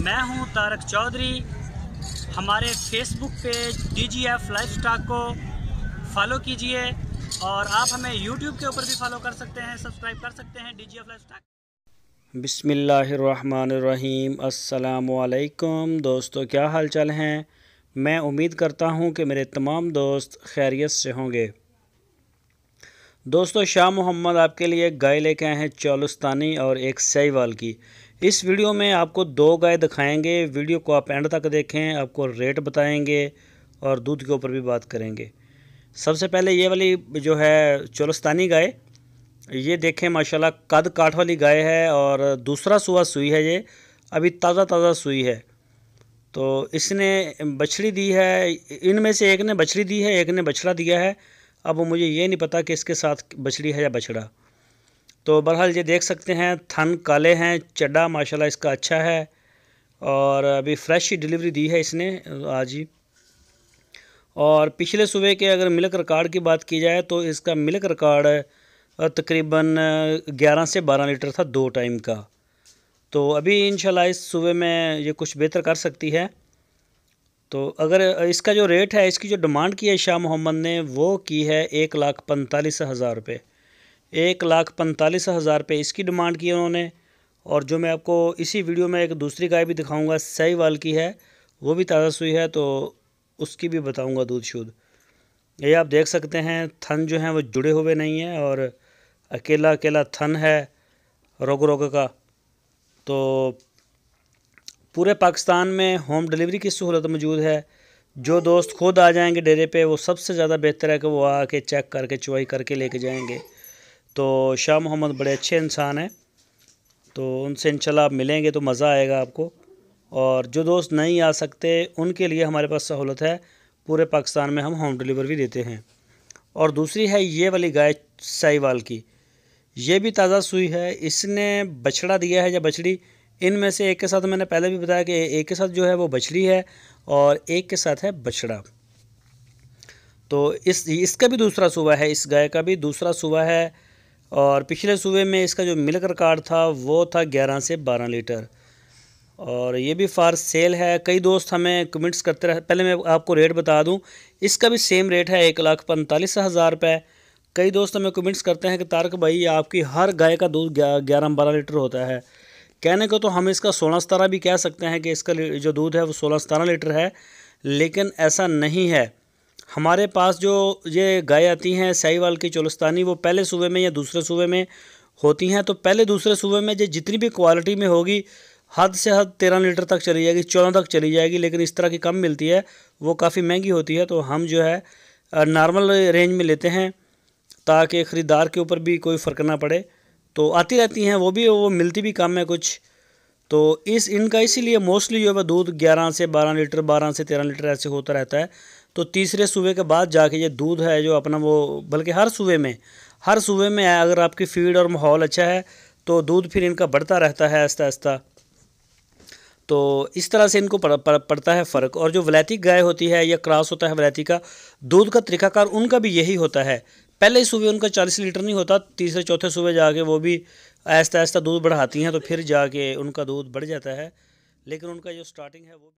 मैं हूं तारक चौधरी। हमारे फेसबुक पेज DGF लाइफस्टॉक को फॉलो कीजिए और आप हमें यूट्यूब के ऊपर भी फॉलो कर सकते हैं, सब्सक्राइब कर सकते हैं DGF लाइफस्टॉक। बिस्मिल्लाहिर्रहमानिर्रहीम। अस्सलामुअलैकुम दोस्तों, क्या हाल चाल हैं। मैं उम्मीद करता हूं कि मेरे तमाम दोस्त खैरियत से होंगे। दोस्तों, शाह मोहम्मद आपके लिए एक गाय लेके आए हैं चोलस्तानी और एक साहिवाल की। इस वीडियो में आपको दो गाय दिखाएंगे। वीडियो को आप एंड तक देखें, आपको रेट बताएंगे और दूध के ऊपर भी बात करेंगे। सबसे पहले ये वाली जो है चोलस्तानी गाय, ये देखें माशाल्लाह कद काठ वाली गाय है और दूसरा सुआ सुई है। ये अभी ताज़ा ताज़ा सुई है। तो इसने बछड़ी दी है, इनमें से एक ने बछड़ी दी है, एक ने बछड़ा दिया है। अब मुझे ये नहीं पता कि इसके साथ बछड़ी है या बछड़ा। तो बहरहाल ये देख सकते हैं, थन काले हैं, चड्डा माशाल्लाह इसका अच्छा है और अभी फ्रेश ही डिलीवरी दी है इसने आज ही। और पिछले सुबह के अगर मिल्क रिकॉर्ड की बात की जाए तो इसका मिल्क रिकॉर्ड तकरीबन 11 से 12 लीटर था 2 टाइम का। तो अभी इंशाल्लाह इस सुबह में ये कुछ बेहतर कर सकती है। तो अगर इसका जो रेट है, इसकी जो डिमांड की है शाह मोहम्मद ने, वो की है 1,45,000 रुपये। 1,45,000 रुपये इसकी डिमांड की है उन्होंने। और जो मैं आपको इसी वीडियो में एक दूसरी गाय भी दिखाऊंगा, साहिवाल की है, वो भी ताज़ा सुई है, तो उसकी भी बताऊंगा दूध शुद्ध। ये आप देख सकते हैं, थन जो हैं वो जुड़े हुए नहीं हैं और अकेला अकेला थन है रोग रोग का। तो पूरे पाकिस्तान में होम डिलीवरी की सहूलत मौजूद है। जो दोस्त खुद आ जाएंगे डेरे पे, वो सबसे ज़्यादा बेहतर है कि वो आके चेक करके चुवाई करके लेके जाएंगे। तो शाह मोहम्मद बड़े अच्छे इंसान हैं, तो उनसे इंशाल्लाह आप मिलेंगे तो मज़ा आएगा आपको। और जो दोस्त नहीं आ सकते उनके लिए हमारे पास सहूलत है, पूरे पाकिस्तान में हम होम डिलीवरी भी देते हैं। और दूसरी है ये वाली गाय साहिवाल की, ये भी ताज़ा सुई है। इसने बछड़ा दिया है या बछड़ी, इनमें से एक के साथ मैंने पहले भी बताया कि एक के साथ जो है वो बछड़ी है और एक के साथ है बछड़ा। तो इसका भी दूसरा सूबा है, इस गाय का भी दूसरा सूबा है। और पिछले सूबे में इसका जो मिल्क रिकॉर्ड था वो था 11 से 12 लीटर। और ये भी फार सेल है। कई दोस्त हमें कमेंट्स करते रहे। पहले मैं आपको रेट बता दूं, इसका भी सेम रेट है 1,45,000 रुपये। कई दोस्त हमें कमेंट्स करते हैं कि तारक भाई आपकी हर गाय का दूध 11-12 लीटर होता है। कहने को तो हम इसका 16-17 भी कह सकते हैं कि इसका जो दूध है वो 16-17 लीटर है, लेकिन ऐसा नहीं है। हमारे पास जो ये गाय आती हैं साहिवाल की चोलस्तानी, वो पहले सूबे में या दूसरे सूबे में होती हैं। तो पहले दूसरे सूबे में जो जितनी भी क्वालिटी में होगी, हद से हद 13 लीटर तक चली जाएगी, 14 तक चली जाएगी। लेकिन इस तरह की कम मिलती है, वो काफ़ी महंगी होती है। तो हम जो है नॉर्मल रेंज में लेते हैं ताकि ख़रीदार के ऊपर भी कोई फ़र्क ना पड़े। तो आती रहती हैं वो मिलती भी कम है कुछ। तो इनका इसीलिए मोस्टली जो है दूध 11 से 12 लीटर, 12 से 13 लीटर ऐसे होता रहता है। तो तीसरे सूबे के बाद जाके ये दूध है जो अपना वो, बल्कि हर सूबे में अगर आपकी फीड और माहौल अच्छा है तो दूध फिर इनका बढ़ता रहता है आहिस्ता आहिस्ता। तो इस तरह से इनको पड़ता है फ़र्क। और जो वलैती गाय होती है या क्रॉस होता है वलैती का, दूध का तरीक़ाकार उनका भी यही होता है। पहले ही सूबे उनका 40 लीटर नहीं होता, तीसरे चौथे सूबे जाके वो भी आहिस्ता आहिस्ता दूध बढ़ाती हैं, तो फिर जाके उनका दूध बढ़ जाता है। लेकिन उनका जो स्टार्टिंग है वो